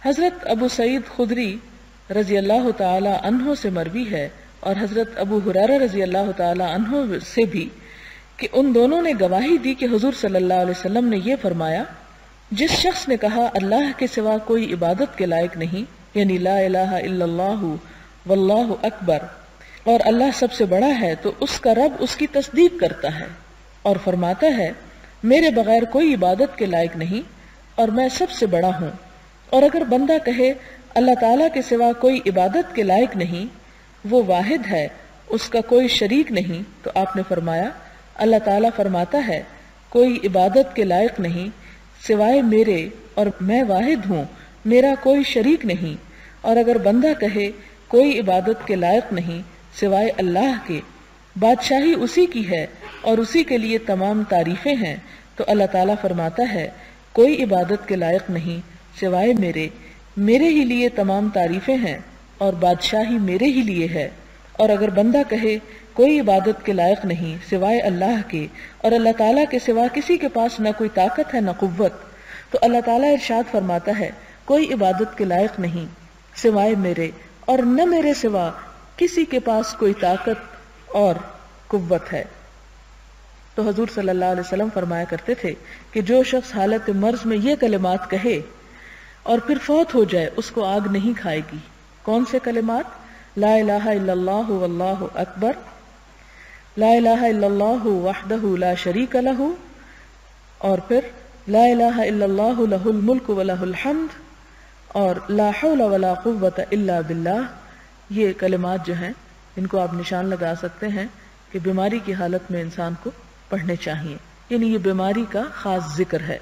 حضرت ابو سعید خدری رضی اللہ تعالی عنہ سے مروی ہے اور حضرت ابو ہریرہ رضی اللہ تعالی عنہ سے بھی کہ ان دونوں نے گواہی دی کہ حضور صلی اللہ علیہ وسلم نے یہ فرمایا، جس شخص نے کہا اللہ کے سوا کوئی عبادت کے لائق نہیں، یعنی لا الہ الا اللہ واللہ اکبر، اور اللہ سب سے بڑا ہے، تو اس کا رب اس کی تصدیق کرتا ہے اور فرماتا ہے میرے بغیر کوئی عبادت کے لائق نہیں اور میں سب سے بڑا ہوں۔ اور اگر بندہ کہے اللہ تعالیٰ کے سوا کوئی عبادت کے لائق نہیں، وہ واحد ہے، اس کا کوئی شریک نہیں، تو آپ نے فرمایا اللہ تعالیٰ فرماتا ہے کوئی عبادت کے لائق نہیں سوائے میرے اور میں واحد ہوں، میرا کوئی شریک نہیں۔ اور اگر بندہ کہے کوئی عبادت کے لائق نہیں سوائے اللہ کے، بادشاہی اسی کی ہے اور اسی کے لیے تمام تعریفیں ہیں، تو اللہ تعالیٰ فرماتا ہے کوئی عبادت کے لائق نہیں سوائے میرے ہی لیے تمام تعریفیں ہیں اور بادشاہی میرے ہی لیے ہے۔ اور اگر بندہ کہے کوئی عبادت کے لائق نہیں سوائے اللہ کے، اور اللہ تعالیٰ کے سوا کسی کے پاس نہ کوئی طاقت ہے نہ قوت، تو اللہ تعالیٰ ارشاد فرماتا ہے کوئی عبادت کے لائق نہیں سوائے میرے، اور نہ میرے سوا کسی کے پاس کوئی طاقت اور قوت ہے۔ تو حضور صلی اللہ علیہ وسلم فرمایا کرتے تھے کہ جو شخص حالت مرض میں یہ کلمات کہے اور پھر فوت ہو جائے اس کو آگ نہیں کھائے گی۔ کون سے کلمات؟ لا الہ الا اللہ واللہ اکبر، لا الہ الا اللہ وحدہ لا شریک لہ، اور پھر لا الہ الا اللہ لہ الملک ولہ الحمد، اور لا حول ولا قوۃ الا باللہ۔ یہ کلمات جو ہیں ان کو آپ نشان لگا سکتے ہیں کہ بیماری کی حالت میں انسان کو پڑھنے چاہیے، یعنی یہ بیماری کا خاص ذکر ہے۔